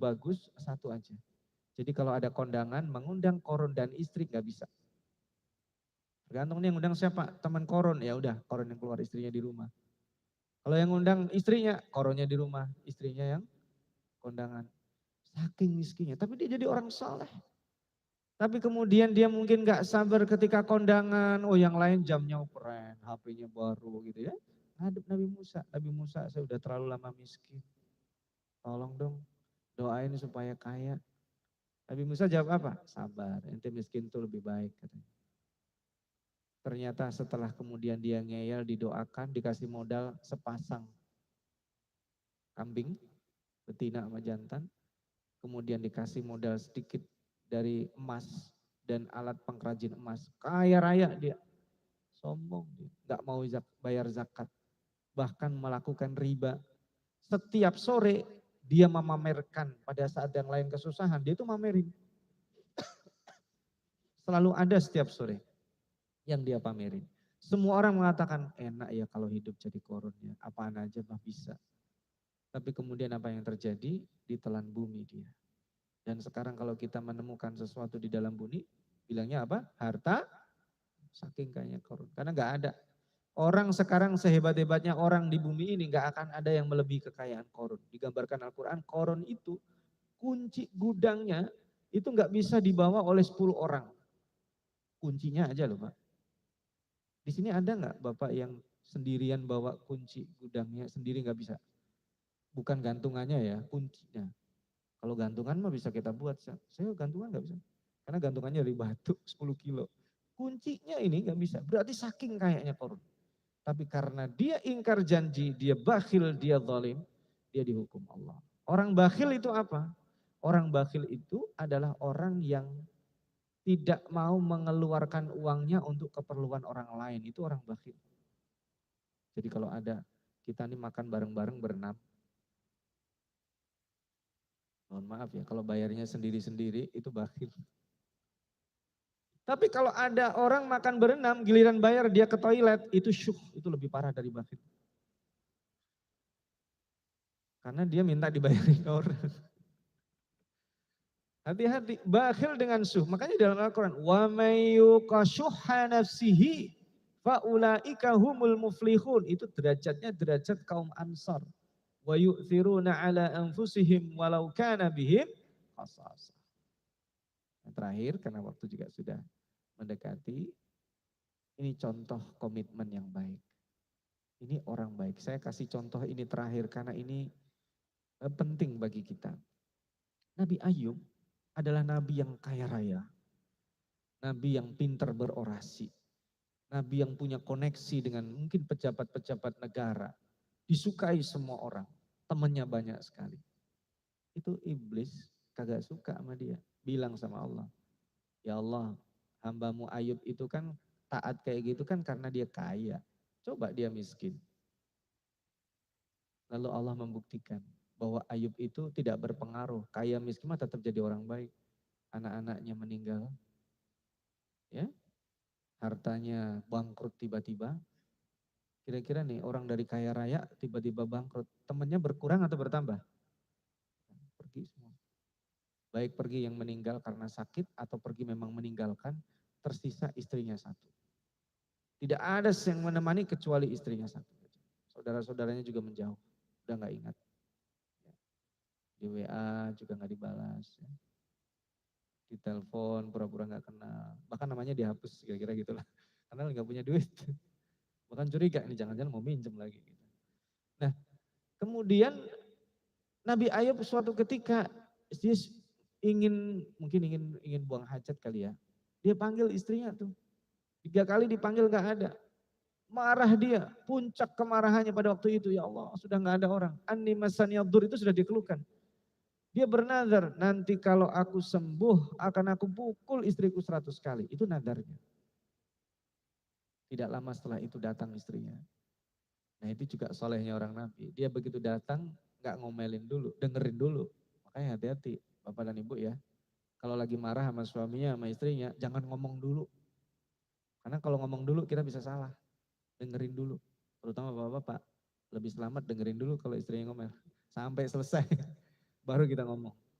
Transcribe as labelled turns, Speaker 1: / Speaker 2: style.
Speaker 1: bagus satu aja. Jadi kalau ada kondangan, mengundang koron dan istri nggak bisa. Tergantung nih yang undang siapa, teman koron, ya udah koron yang keluar, istrinya di rumah. Kalau yang undang istrinya, koronnya di rumah, istrinya yang kondangan. Saking miskinnya, tapi dia jadi orang saleh. Tapi kemudian dia mungkin gak sabar ketika kondangan, oh yang lain jamnya keren, HP-nya baru gitu ya. Ngadep Nabi Musa saya udah terlalu lama miskin. Tolong dong doain supaya kaya. Nabi Musa jawab apa? Sabar, ente miskin tuh lebih baik katanya. Ternyata setelah kemudian dia ngeyel didoakan, dikasih modal sepasang kambing, betina sama jantan. Kemudian dikasih modal sedikit dari emas dan alat pengrajin emas. Kaya raya dia, sombong dia, gak mau bayar zakat. Bahkan melakukan riba. Setiap sore dia memamerkan pada saat yang lain kesusahan, dia itu mamerin. Selalu ada setiap sore yang dia pamerin. Semua orang mengatakan enak ya kalau hidup jadi koronnya, apaan aja mah bisa. Tapi kemudian apa yang terjadi? Ditelan bumi dia. Dan sekarang kalau kita menemukan sesuatu di dalam bumi, bilangnya apa? Harta saking kayaknya korun. Karena nggak ada. Orang sekarang sehebat-hebatnya orang di bumi ini nggak akan ada yang melebihi kekayaan korun. Digambarkan Al-Quran, korun itu kunci gudangnya itu nggak bisa dibawa oleh 10 orang. Kuncinya aja loh Pak. Di sini ada nggak Bapak yang sendirian bawa kunci gudangnya sendiri nggak bisa? Bukan gantungannya ya, kuncinya. Kalau gantungan mah bisa kita buat. Saya gantungan nggak bisa. Karena gantungannya dari batu 10 kilo. Kuncinya ini nggak bisa. Berarti saking kayaknya korun. Tapi karena dia ingkar janji, dia bakhil, dia zalim, dia dihukum Allah. Orang bakhil itu apa? Orang bakhil itu adalah orang yang tidak mau mengeluarkan uangnya untuk keperluan orang lain. Itu orang bakhil. Jadi kalau ada kita nih makan bareng-bareng berenam, mohon maaf ya, kalau bayarnya sendiri-sendiri itu bakhil. Tapi kalau ada orang makan berenam, giliran bayar dia ke toilet, itu syuh, itu lebih parah dari bakhil. Karena dia minta dibayarin orang. Hati-hati, bakhil dengan syuh. Makanya dalam Al-Quran, وَمَنْ يُوقَ شُحَّ نَفْسِهِ فَأُولَٰئِكَ هُمُ الْمُفْلِحُونَ. Itu derajatnya derajat kaum Ansar. وَيُؤْثِرُونَ عَلَىٰ أَنفُسِهِمْ وَلَوْ كَانَ بِهِمْ خَصَاصَةٌ. Yang terakhir, karena waktu juga sudah mendekati, ini contoh komitmen yang baik. Ini orang baik. Saya kasih contoh ini terakhir karena ini penting bagi kita. Nabi Ayub adalah nabi yang kaya raya. Nabi yang pintar berorasi. Nabi yang punya koneksi dengan mungkin pejabat-pejabat negara. Disukai semua orang. Temannya banyak sekali. Itu iblis kagak suka sama dia. Bilang sama Allah, ya Allah, hambamu Ayub itu kan taat kayak gitu kan karena dia kaya. Coba dia miskin. Lalu Allah membuktikan bahwa Ayub itu tidak berpengaruh. Kaya miskin mah tetap jadi orang baik. Anak-anaknya meninggal. Ya, hartanya bangkrut tiba-tiba. Kira-kira nih orang dari kaya raya tiba-tiba bangkrut. Temannya berkurang atau bertambah? Pergi semua. Baik pergi yang meninggal karena sakit atau pergi memang meninggalkan, tersisa istrinya satu. Tidak ada yang menemani kecuali istrinya satu. Saudara-saudaranya juga menjauh, udah gak ingat. Di WA juga gak dibalas. Di telepon pura-pura gak kenal. Bahkan namanya dihapus kira-kira gitulah. Karena gak punya duit. Bahkan curiga nih jangan-jangan mau minjem lagi. Nah kemudian Nabi Ayub suatu ketika dia mungkin ingin buang hajat kali ya. Dia panggil istrinya tuh. 3 kali dipanggil gak ada. Marah dia, puncak kemarahannya pada waktu itu. Ya Allah sudah gak ada orang. Anni masaniyaddur itu sudah dikeluhkan. Dia bernazar, nanti kalau aku sembuh akan aku pukul istriku 100 kali. Itu nadarnya. Tidak lama setelah itu datang istrinya. Nah itu juga solehnya orang Nabi. Dia begitu datang gak ngomelin dulu, dengerin dulu. Makanya hati-hati Bapak dan Ibu ya. Kalau lagi marah sama suaminya, sama istrinya, jangan ngomong dulu. Karena kalau ngomong dulu kita bisa salah. Dengerin dulu. Terutama bapak-bapak. Lebih selamat dengerin dulu kalau istrinya ngomel. Sampai selesai. Baru kita ngomong.